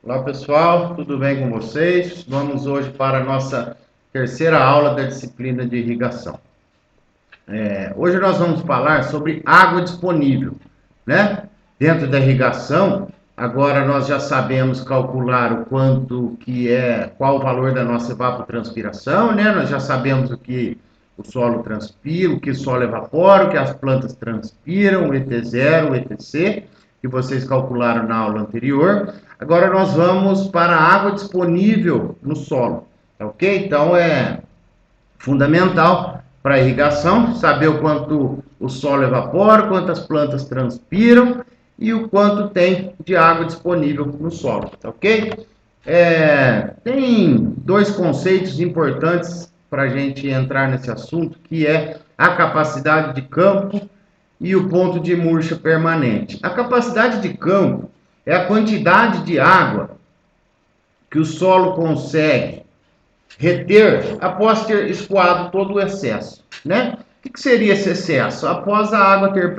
Olá pessoal, tudo bem com vocês? Vamos hoje para a nossa terceira aula da disciplina de irrigação. Hoje nós vamos falar sobre água disponível, né? Dentro da irrigação, agora nós já sabemos calcular o quanto que é, qual o valor da nossa evapotranspiração, né? Nós já sabemos o que o solo transpira, o que o solo evapora, o que as plantas transpiram, o ET0, o ETC, que vocês calcularam na aula anterior. Agora nós vamos para a água disponível no solo, ok? Então é fundamental para a irrigação, saber o quanto o solo evapora, quantas plantas transpiram e o quanto tem de água disponível no solo, ok? Tem dois conceitos importantes para a gente entrar nesse assunto, que é a capacidade de campo e o ponto de murcha permanente. A capacidade de campo é a quantidade de água que o solo consegue reter após ter escoado todo o excesso, né? O que seria esse excesso? Após a água ter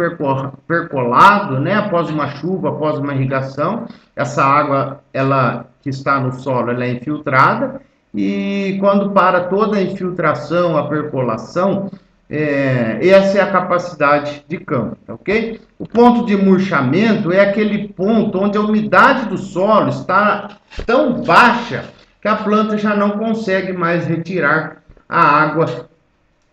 percolado, né? Após uma chuva, após uma irrigação, essa água, ela que está no solo, ela é infiltrada e quando para toda a infiltração, a percolação, essa é a capacidade de campo, ok? O ponto de murchamento é aquele ponto onde a umidade do solo está tão baixa que a planta já não consegue mais retirar a água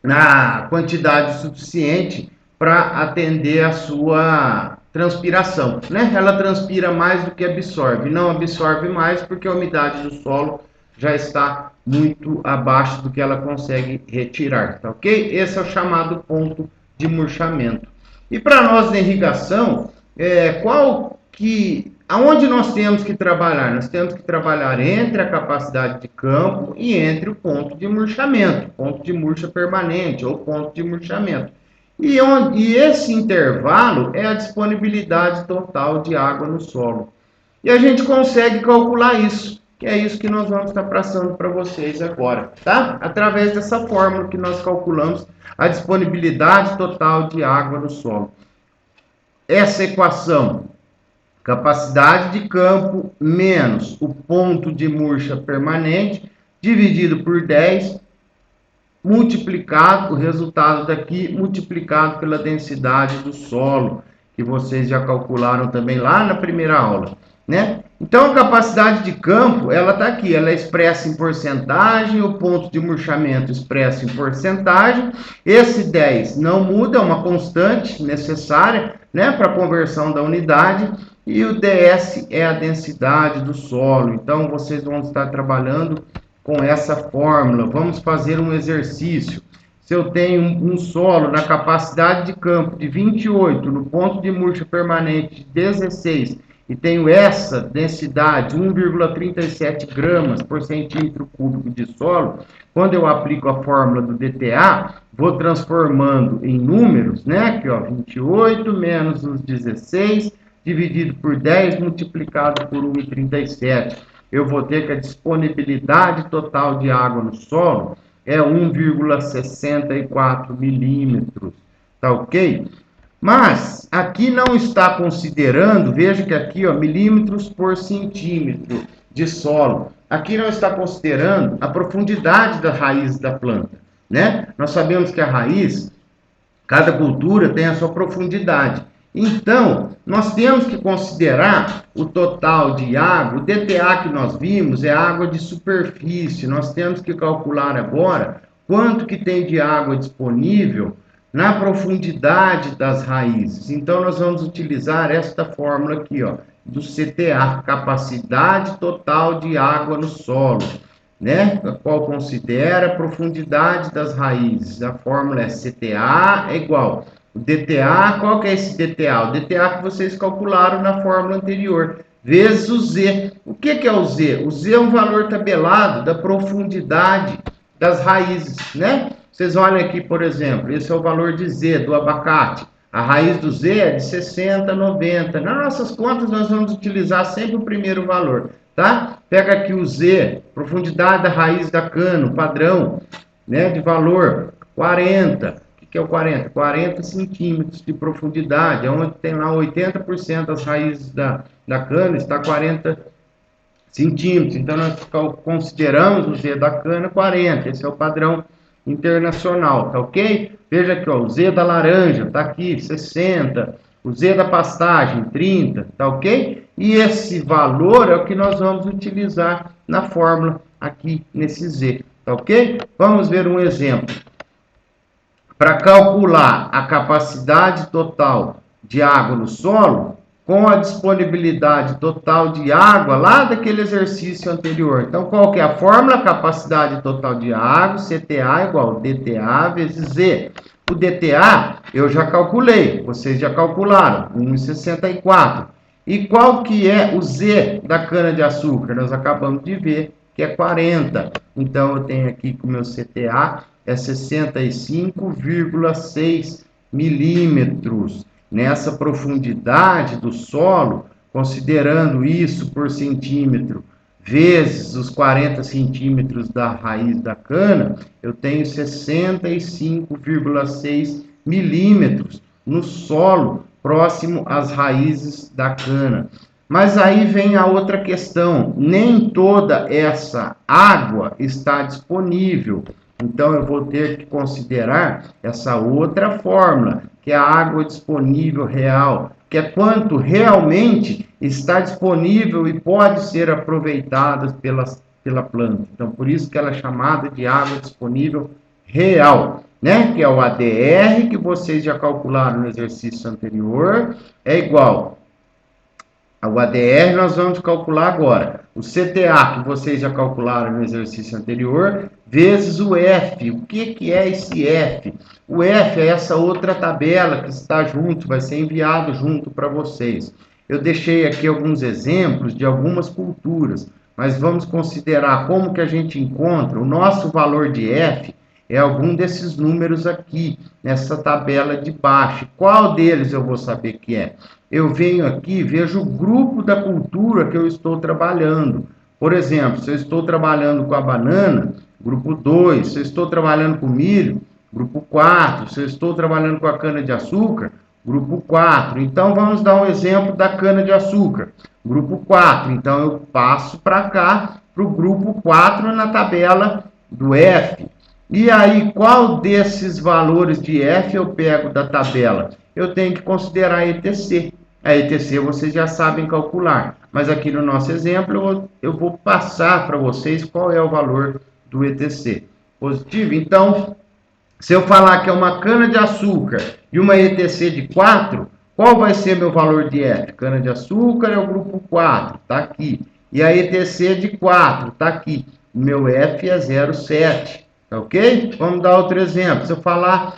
na quantidade suficiente para atender a sua transpiração, né? Ela transpira mais do que absorve, não absorve mais porque a umidade do solo já está muito abaixo do que ela consegue retirar, tá ok? Esse é o chamado ponto de murchamento. E para nós na irrigação, aonde nós temos que trabalhar? Nós temos que trabalhar entre a capacidade de campo e entre o ponto de murchamento, ponto de murcha permanente ou ponto de murchamento. E esse intervalo é a disponibilidade total de água no solo. E a gente consegue calcular isso, que é isso que nós vamos estar passando para vocês agora, tá? Através dessa fórmula que nós calculamos a disponibilidade total de água no solo. Essa equação, capacidade de campo menos o ponto de murcha permanente, dividido por 10, multiplicado, o resultado daqui, multiplicado pela densidade do solo, que vocês já calcularam também lá na primeira aula, né? Então, a capacidade de campo, ela está aqui, ela é expressa em porcentagem, o ponto de murchamento expresso em porcentagem, esse 10 não muda, é uma constante necessária, né, para a conversão da unidade, e o DS é a densidade do solo. Então, vocês vão estar trabalhando com essa fórmula. Vamos fazer um exercício. Se eu tenho um solo na capacidade de campo de 28, no ponto de murcha permanente de 16, e tenho essa densidade, 1,37 gramas por centímetro cúbico de solo, quando eu aplico a fórmula do DTA, vou transformando em números, né? Aqui, ó, 28 menos os 16, dividido por 10, multiplicado por 1,37. Eu vou ter que a disponibilidade total de água no solo é 1,64 milímetros, tá ok? Mas aqui não está considerando, veja que aqui, ó, milímetros por centímetro de solo. Aqui não está considerando a profundidade da raiz da planta, né? Nós sabemos que a raiz, cada cultura tem a sua profundidade. Então, nós temos que considerar o total de água. O DTA que nós vimos é água de superfície. Nós temos que calcular agora quanto que tem de água disponível na profundidade das raízes. Então, nós vamos utilizar esta fórmula aqui, ó, do CTA, capacidade total de água no solo, né? A qual considera a profundidade das raízes. A fórmula é CTA é igual. O DTA, qual que é esse DTA? O DTA que vocês calcularam na fórmula anterior, vezes o Z. O que é o Z? O Z é um valor tabelado da profundidade das raízes, né? Vocês olham aqui, por exemplo, esse é o valor de Z do abacate. A raiz do Z é de 60, 90. Nas nossas contas, nós vamos utilizar sempre o primeiro valor, tá? Pega aqui o Z, profundidade da raiz da cana, padrão, né, de valor 40. O que é o 40? 40 centímetros de profundidade, onde tem lá 80% das raízes da cana, está 40 centímetros. Então, nós consideramos o Z da cana 40. Esse é o padrão internacional, tá ok? Veja aqui, ó, o Z da laranja tá aqui, 60. O Z da pastagem, 30, tá ok? E esse valor é o que nós vamos utilizar na fórmula aqui nesse Z, tá ok? Vamos ver um exemplo. Para calcular a capacidade total de água no solo, com a disponibilidade total de água lá daquele exercício anterior. Então, qual que é a fórmula? Capacidade total de água, CTA igual DTA vezes Z. O DTA eu já calculei, vocês já calcularam, 1,64. E qual que é o Z da cana-de-açúcar? Nós acabamos de ver que é 40. Então, eu tenho aqui que o meu CTA é 65,6 milímetros. Nessa profundidade do solo, considerando isso por centímetro, vezes os 40 centímetros da raiz da cana, eu tenho 65,6 milímetros no solo próximo às raízes da cana. Mas aí vem a outra questão, nem toda essa água está disponível. Então, eu vou ter que considerar essa outra fórmula, que é a água disponível real, que é quanto realmente está disponível e pode ser aproveitada pela planta. Então, por isso que ela é chamada de água disponível real, né? Que é o ADR, que vocês já calcularam no exercício anterior, é igual o ADR nós vamos calcular agora. O CTA, que vocês já calcularam no exercício anterior, vezes o F. O que é esse F? O F é essa outra tabela que está junto, vai ser enviado junto para vocês. Eu deixei aqui alguns exemplos de algumas culturas, mas vamos considerar como que a gente encontra o nosso valor de F é algum desses números aqui, nessa tabela de baixo. Qual deles eu vou saber que é? Eu venho aqui, vejo o grupo da cultura que eu estou trabalhando. Por exemplo, se eu estou trabalhando com a banana, grupo 2. Se eu estou trabalhando com milho, grupo 4. Se eu estou trabalhando com a cana-de-açúcar, grupo 4. Então, vamos dar um exemplo da cana-de-açúcar. Grupo 4. Então, eu passo para cá, para o grupo 4 na tabela do F. E aí, qual desses valores de F eu pego da tabela? Eu tenho que considerar a ETC. A ETC vocês já sabem calcular, mas aqui no nosso exemplo eu vou passar para vocês qual é o valor do ETC. Positivo? Então, se eu falar que é uma cana-de-açúcar e uma ETC de 4, qual vai ser meu valor de F? Cana-de-açúcar é o grupo 4, está aqui. E a ETC de 4, está aqui. O meu F é 0,7. Ok? Vamos dar outro exemplo. Se eu falar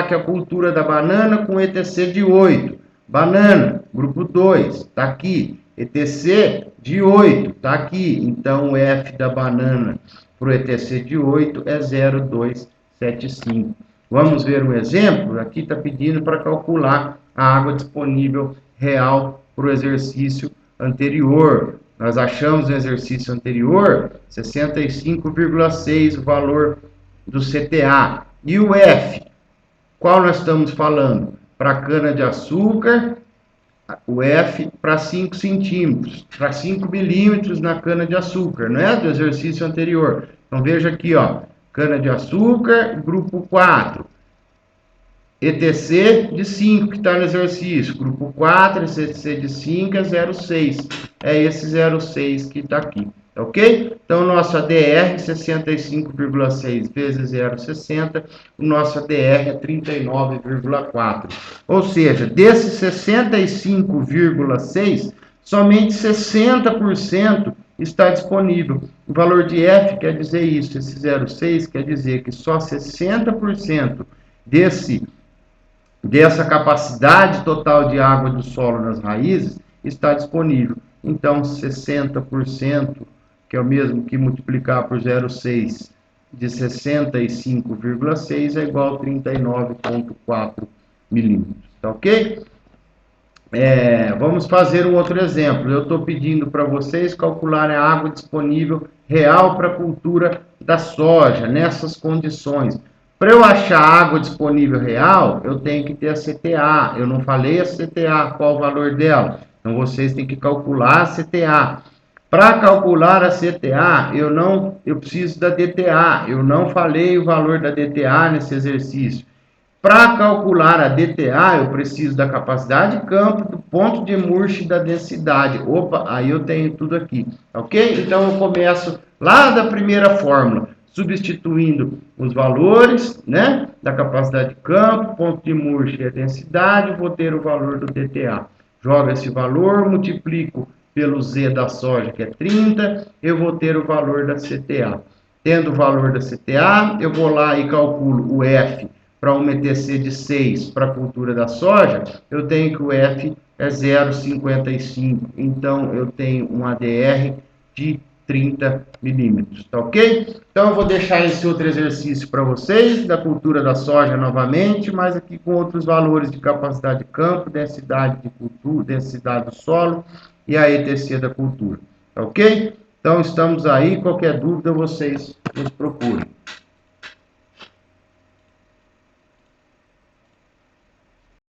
que a cultura da banana com ETC de 8, banana, grupo 2, está aqui. ETC de 8, está aqui. Então, o F da banana para o ETC de 8 é 0,275. Vamos ver um exemplo? Aqui está pedindo para calcular a água disponível real para o exercício anterior. Nós achamos no exercício anterior 65,6 o valor do CTA. E o F, qual nós estamos falando? Para cana-de-açúcar, o F para 5 centímetros, para 5 milímetros na cana-de-açúcar, não é? Do exercício anterior. Então veja aqui, ó, cana-de-açúcar, grupo 4. ETC de 5 que está no exercício, grupo 4, ETC de 5 é 0,6, é esse 0,6 que está aqui, ok? Então, o nosso ADR 65,6 vezes 0,60, o nosso ADR é 39,4, ou seja, desses 65,6, somente 60% está disponível. O valor de F quer dizer isso, esse 0,6 quer dizer que só 60% dessa capacidade total de água do solo nas raízes está disponível. Então, 60%, que é o mesmo que multiplicar por 0,6 de 65,6 é igual a 39,4 milímetros. Tá ok? Vamos fazer um outro exemplo. Eu estou pedindo para vocês calcularem a água disponível real para a cultura da soja, nessas condições. Para eu achar a água disponível real, eu tenho que ter a CTA. Eu não falei a CTA, qual o valor dela. Então, vocês têm que calcular a CTA. Para calcular a CTA, eu preciso da DTA. Eu não falei o valor da DTA nesse exercício. Para calcular a DTA, eu preciso da capacidade de campo, do ponto de Murphy e da densidade. Opa, aí eu tenho tudo aqui, ok? Então eu começo lá da primeira fórmula, substituindo os valores, né, da capacidade de campo, ponto de Murphy e a densidade, vou ter o valor do DTA. Jogo esse valor, multiplico pelo Z da soja, que é 30, eu vou ter o valor da CTA. Tendo o valor da CTA, eu vou lá e calculo o F para uma ETC de 6 para a cultura da soja, eu tenho que o F é 0,55. Então, eu tenho um ADR de 30 milímetros, tá ok? Então, eu vou deixar esse outro exercício para vocês, da cultura da soja novamente, mas aqui com outros valores de capacidade de campo, densidade de cultura, densidade do solo e a ETC da cultura, tá ok? Então, estamos aí, qualquer dúvida vocês nos procurem.